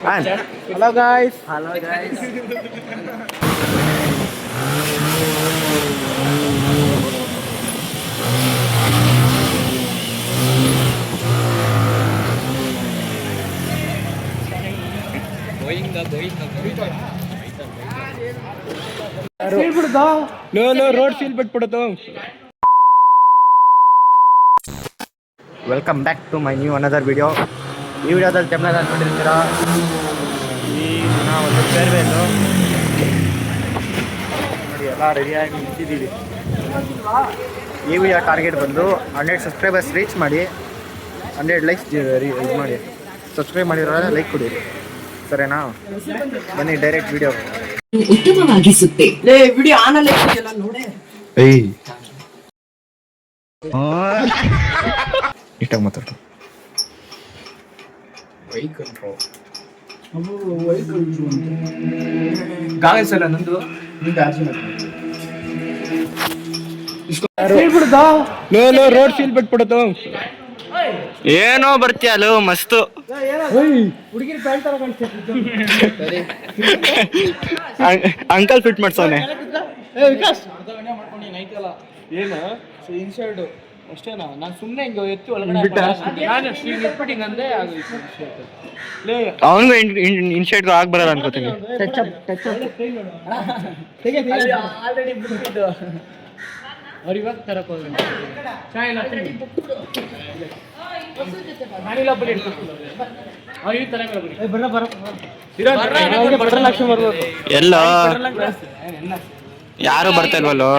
And hello guys. Hello guys. No, road feel ಬಿಟ್ಬಿಡುತ್ತು. Welcome back to my new another video. ಈ ವಿಡಿಯೋದಲ್ಲಿ ತಮ್ಮನೆಲ್ಲ ನೋಡಿರ್ತೀರಾ. ಈ ದಿನ ಒಂದು ಫೇರ್ವೆಲ್ಲು ನೋಡಿ, ಎಲ್ಲ ರೆಡಿಯಾಗಿ ನಿಂತಿದ್ದೀವಿ. ಈ ವಿಡಿಯೋ ಟಾರ್ಗೆಟ್ ಬಂದು 100 ಸಬ್ಸ್ಕ್ರೈಬರ್ಸ್ ರೀಚ್ ಮಾಡಿ 100 ಲೈಕ್ಸ್ ಇದು ಮಾಡಿ. ಸಬ್ಸ್ಕ್ರೈಬ್ ಮಾಡಿರೋದ್ರೆ ಲೈಕ್ ಕೊಡಿ, ಸರಿನಾ? ಬನ್ನಿ ಡೈರೆಕ್ಟ್ ವಿಡಿಯೋ. ಉತ್ತಮವಾಗಿಸುತ್ತೆ. ವಿಡಿಯೋ ಆನಲ್ಲೇ ಇದೆಯಲ್ಲ ನೋಡಿ. ಏಯ್ ಇಷ್ಟಾಗಿ ಮಾತಾಡ್ತು. ಗಾಯಸ್ ಅಲ್ಲ ನಂದು ನೋ ರೋಡ್ ಫೀಲ್ ಬಿಟ್ಬಿಡುತ್ತು. ಏನೋ ಬರ್ತೀಯಲ್ಲ ಮಸ್ತು. ಹುಡುಗಿರ್ ಪ್ಯಾಂಟ್ ತರ ಕಾಣಿಸ್ತಿತ್ತು. Uncle fit ಮಾಡ್ಸೋನೆ. ಏನು ಇನ್ಶರ್ಟ್ ಅಷ್ಟೇನಾ? ನಾನು ಸುಮ್ಮನೆ ಹಿಂಗೆ ಎತ್ತಿ ಒಳಗಡೆ ನಾನು ಎತ್ಬಿಟ್ಟಿಂಗ್ ಅಂದೆ. ಅವನಿಗೂ ಇನ್ಶರ್ಟ್ ಆಗಿ ಬರಲ್ಲ ಅನ್ಕೋತೀನಿ. ಆಲ್ರೆಡಿ ಬಿಟ್ಟಿದ್ದು ಅವ್ರು ಇವಾಗ ತರಕ್ ಹೋಗಿ ಎಲ್ಲ ಯಾರು ಬರ್ತಾ ಇಲ್ವಲ್ಲೋ.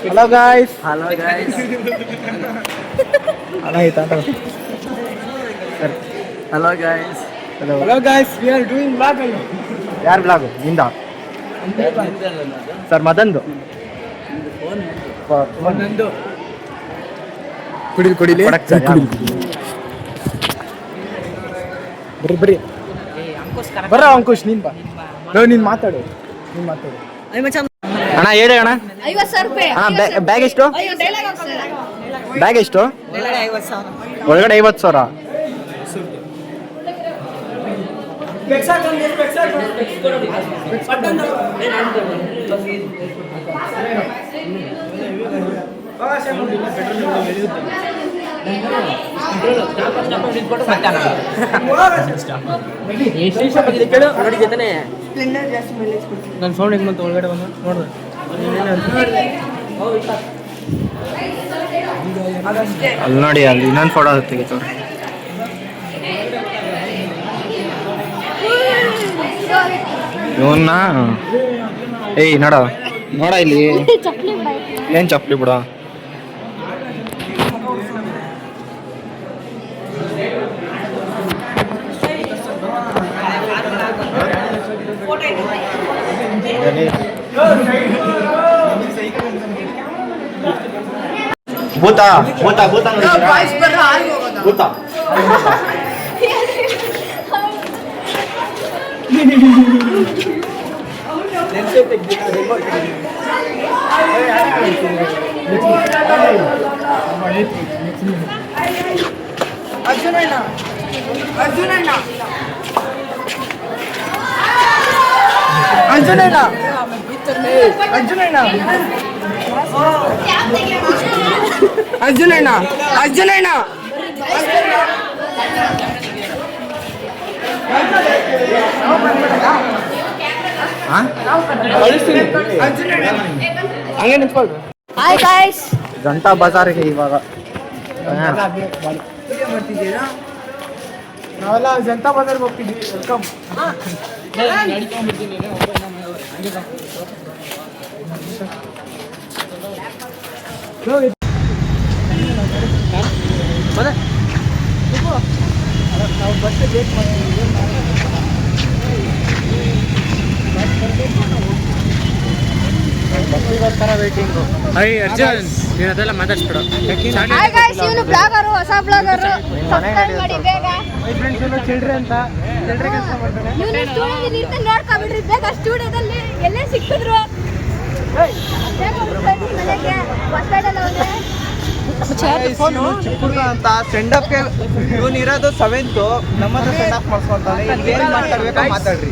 Hello guys. Hello guys. Hello guys. Hello guys. We are doing vlog. ಯಾರು ಬ್ಲಾಗ್ ನಿಂದ? ಸರ್ ಮದನ್ದು ನಂದು ಕುಡಿಲಿ ಬರ್ರಿ ಬರ ಅಂಕುಶ್. ನೀನ್ ಬಾ, ನೀನ್ ಮಾತಾಡು. ಅಣ್ಣ ಹೇಳಿ ಅಣ್ಣ. 50,000 ರೂಪಾಯಿ. ಅಣ್ಣ ಬ್ಯಾಗ್ ಎಷ್ಟು? ಬ್ಯಾಗ್ ಎಷ್ಟು? ಒಳಗಡೆ 50,000. ನನ್ನ ಸೌಂಡ್ ಹೆಂಗ್ ಬಂತು ಒಳಗಡೆ ಬಂದು ನೋಡಿದೆ. ಅಲ್ಲಿ ನೋಡಿ, ಅಲ್ಲಿ ಇನ್ನೊಂದು ಫೋಟೋ ತೆಗಿತವ್ರೆ. ಇವನ್ನ ಏಯ್ ನೋಡ ಇಲ್ಲಿ ಏನ್ ಚಪ್ಪಲಿ ಬಿಡ. ಭೂತ ಭೂತ ಭೂತ ಭೂತ. ಅರ್ಜುನಣ್ಣ ಅರ್ಜುನಣ್ಣ ಅರ್ಜುನಣ್ಣ ಅರ್ಜುನಣ್ಣ ಅರ್ಜುನಣ್ಣ ಅರ್ಜುನಣ್ಣ ಹಂಗೆ ನಿಂತ್ಕೊಳ್ರಿ. Hi guys. ಗಂಟಾ ಬಜಾರ್ಗೆ ಇವಾಗ ನಾವೆಲ್ಲ ಜನತಾ ಬಜಾರ್ಗೆ ಹೋಗ್ತಿದ್ವಿ. ವೆಲ್ಕಮ್. ನಾವು ಬಸ್ ಲೇಟ್ ಮಾಡ್ತೀವಿ. ಅವ್ರಿಗೋಸ್ಕರ ವೇಟಿಂಗು. ಅರ್ಜುನ್ ನೀನು ಅದೆಲ್ಲ ಮಾತಾಡ್ಸ್ಬಿಡು. ಹಾಯ್ ಗಾಯ್ಸ್, ಇವನು ಬ್ಲಾಗರು, ಹೊಸ ಬ್ಲಾಗರು. ಸಬ್ಸ್ಕ್ರೈಬ್ ಮಾಡಿ ಬೇಗ. ಫ್ರೆಂಡ್ಸ್ ಇವನು ಚಿಲ್ಡ್ರೆ ಅಂತ ಚಿಲ್ಡ್ರೆ ಕೆಲಸ ಮಾಡ್ತಾನೆ. ಇವನು ಸ್ಟುಡಿಯೋದಲ್ಲಿ ಇರ್ತಾನೆ, ನೋಡ್ಕೊಂಡ್ಬಿಡ್ರಿ ಬೇಗ. ಸ್ಟುಡಿಯೋದಲ್ಲಿ ಎಲ್ಲೇ ಸಿಕ್ಕಿದ್ರು ಬೇಗ ಹೋಗ್ಬಿಡ್ರಿ ಮನೆಗೆ. ಬಸ್ ಸ್ಟ್ಯಾಂಡಲ್ಲಿ ಅವನೇ. ಚಿಕ್ಕ ಹುಡುಗ ಅಂತ ಸೆಂಡ್ ಅಪ್ಗೆ ಇವನು ಇರೋದು 7th. ನಮ್ಮ ಹತ್ರ ಸೆಂಡ್ ಅಪ್ ಮಾಡಿಸ್ಕೊಂತಾನೆ. ಏನ್ ಮಾತಾಡ್ಬೇಕೋ ಮಾತಾಡ್ರಿ.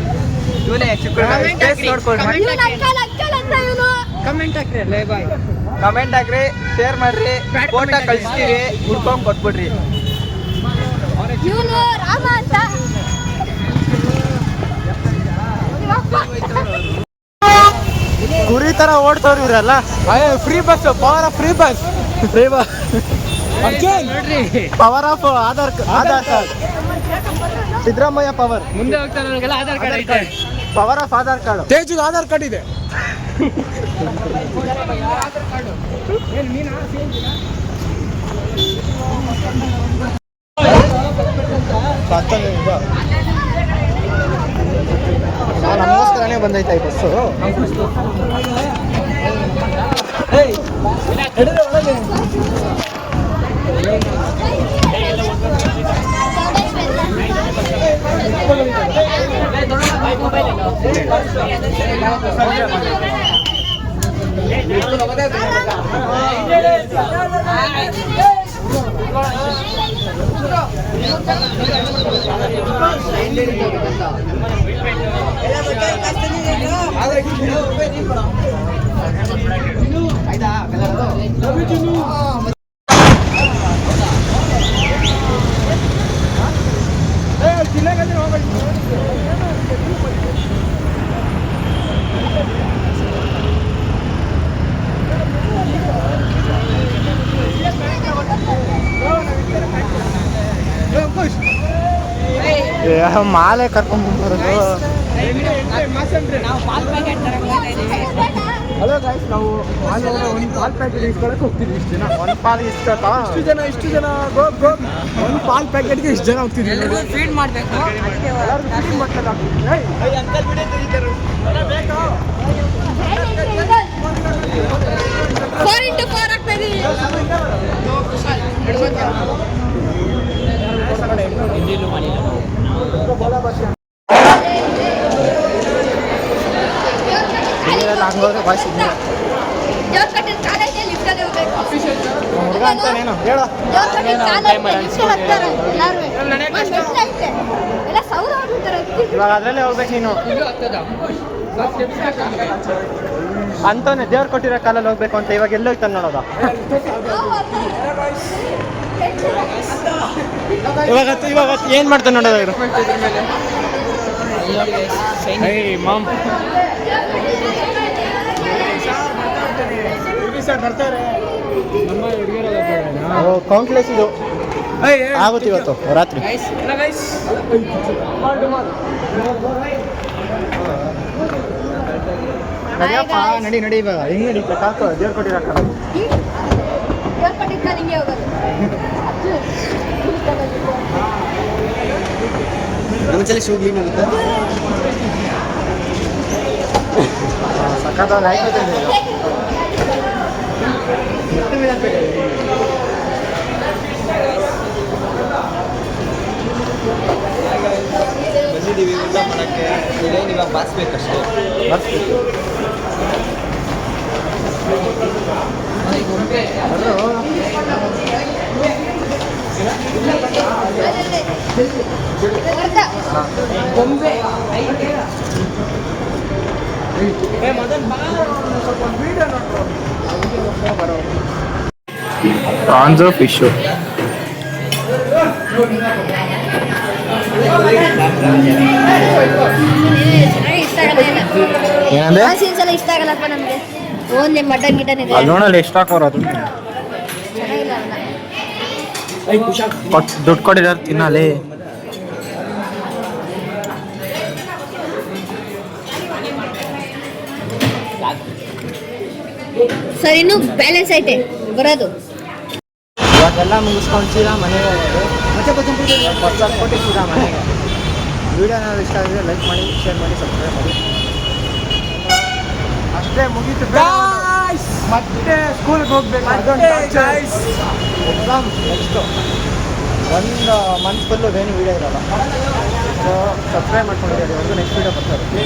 ಇವನೇ ಚಿಕ್ಕ ಹುಡುಗ. ನೋಡ್ಕೊಳ್ರಿ, ಇವನು ಅಂಕಲ್ ಅಂತ ಇವನು. ಕಮೆಂಟ್ ಹಾಕ್ರಿ ಅಲ್ಲೇ ಬಾಯ್. ಕಮೆಂಟ್ ಹಾಕ್ರಿ, ಶೇರ್ ಮಾಡ್ರಿ, ಫೋಟೋ ಕಳಿಸ್ತೀರಿ, ಹುಡ್ಕೊಂಡ್ ಕೊಟ್ಬಿಡ್ರಿ. ಇವನು ರಾಮ ಅಂತ. ಕುರಿ ತರ ಓಡ್ತವ್ರಿ ಇವ್ರಲ್ಲ. Free bus, power of free bus. Free bus, ನೋಡ್ರಿ power of Aadhaar card. Siddaramaiah power. ಮುಂದೆ ಹೋಗ್ತಾರಲ್ಲ ಆಧಾರ್ ಕಾರ್ಡ್ ಐತೆ. Power of Aadhaar card. Teju Aadhaar card ಇದೆ. ನಮಗೋಸ್ಕರನೇ ಬಂದೈತಾ ಈ ಬಸ್ಸು. ಮಾಲೆ ಕರ್ಕೊಂಡು ಬರೋದು. ಹಲೋ ಗಾಯ್ಸ್, ನಾವು ಮಾಲೆ ಒಂದು ಪಾಲ್ ಪ್ಯಾಕೆಟ್ ಇಸ್ಕೊಳಕ್ಕೆ ಹೋಗ್ತಿದ್ವಿ. ಇಷ್ಟು ಜನ ಒಂದು ಪಾಲ್ ಇಸ್ಕೊತಾ ಇಷ್ಟು ಜನ ಒಂದು ಪಾಲ್ ಪ್ಯಾಕೆಟ್ಗೆ ಇಷ್ಟು ಜನ ಹೋಗ್ತಿದ್ವಿ. ಫೀಡ್ ಮಾಡಬೇಕು. ಫೋರ್ ಇಂಟು ಫೋರ್ ಆಗ್ತಾ ಇದೀವಿ. ಹಂಗೋದ್ರೆ ಬಾಯ್ಸ್ ದೇವ್ರ ಕಟ್ಟಿದ ಕಾಲೈತೆ, ಲಿಫ್ಟ್ ಅಲ್ಲಿ ಹೋಗ್ಬೇಕು. ಹುಡುಗ ಅಂತಾನೇನು ಹೇಳ. ದೇವ್ರ ಕಟ್ಟಿದ ಕಾಲೈತೆ, ಲಿಫ್ಟ್ ಅಲ್ಲಿ ಹತ್ತಾರೆ ಎಲ್ಲಾರು. ಮೆಟ್ಲು ಐತೆ, ಎಲ್ಲ ಸೌರ ಹೊಡ್ಬಿಡ್ತಾರೆ. ಇವಾಗ ಅದ್ರಲ್ಲೇ ಹೋಗ್ಬೇಕು ನೀನು. ಅಂತಾನೆ ದೇವ್ರು ಕೊಟ್ಟಿರೋ ಕಾಲಲ್ಲಿ ಹೋಗ್ಬೇಕು ಅಂತ. ಇವಾಗ ಎಲ್ಲ ಹೋಗ್ತಾನೆ ನೋಡೋದ. ಇವಾಗ ಏನ್ ಮಾಡ್ತಾನೆ ನೋಡೋದ ಇವರು. ಮಾಮ್ ಕೌಂಟ್ಲೆಸ್ ಇದು ಆಗುತ್ತೆ ಇವತ್ತು ರಾತ್ರಿ. ನಡಿಯಪ್ಪ, ನಡಿ ಇವಾಗ ಹೆಂಗ್ ನಡೀತೆ ಕಾಕು ದೇವ್ರು ಕೊಟ್ಟಿರೋ ಕಾಲ. ದೇವ್ರ ಕಟ್ಟಿದ ಕಾಲ ಹಿಂಗೆ ಹೋಗೋದು. ನಮ್ಮಲ್ಲಿ ಶೂ ಕ್ಲೀನ್ ಆಗುತ್ತೆ. ಸಕ್ಕತ್ತಾಗಿ ಆಯ್ತದೆ. ಬಂದಿದ್ದೀವಿ ಊಟ ಮಾಡೋಕ್ಕೆ. ಇದೇನು ಇವಾಗ ಬಾರಿಸ್ಬೇಕಷ್ಟೇ. ಬರ್ಸ್ಬೇಕು. ಪ್ರಾನ್ಸು ಫಿಶು ಏನಂದ್ರೆ ಸೀನ್ಸ್ ಎಲ್ಲ ಇಷ್ಟ ಆಗಲ್ಲಪ್ಪ ನಮಗೆ. ಓನ್ಲಿ ಮಟನ್ ಗಿಟನ್ ಇದೆ. ಅಲ್ಲಿ ನೋಡಲ್ಲ ಎಷ್ಟು ಹಾಕೋರು ಅದು. ಚೆನ್ನಾಗಿಲ್ಲ ಅಲ್ಲ. ದುಡ್ಡು ಕೊಟ್ಟಿದ್ದಾರೆ ತಿನ್ನಲಿ. ಸರ್ ಇನ್ನು ಬ್ಯಾಲೆನ್ಸ್ ಐತೆ ಬರೋದು. ಇವಾಗೆಲ್ಲ ಮುಗಿಸ್ಕೊಂಡು ಸೀದಾ ಮನೆಗೆ ಕೊಟ್ಟು ಸೀದಾ ಮನೆಗೆ. ವಿಡಿಯೋ ಏನಾದ್ರು ಇಷ್ಟ ಆಗಿದ್ರೆ ಲೈಕ್ ಮಾಡಿ, ಶೇರ್ ಮಾಡಿ, ಸಬ್ಸ್ಕ್ರೈಬ್ ಮಾಡಿ. ಅಷ್ಟೇ ಮುಗೀತು. ಮತ್ತೆ ಸ್ಕೂಲ್ಗೆ ಹೋಗ್ಬೇಕು ಎಕ್ಸಾಮ್ ನೆಕ್ಸ್ಟು 1 ಮಂತ್ ಫುಲ್ಲು ಏನು ವೀಡಿಯೋ ಇರಲ್ಲ. ಸೊ ಸಬ್ಸ್ಕ್ರೈಬ್ ಮಾಡ್ಕೊಂಡಿದ್ದೀವಿ, ಒಂದು ನೆಕ್ಸ್ಟ್ ವೀಡಿಯೋ ಬರ್ತಾರೆ.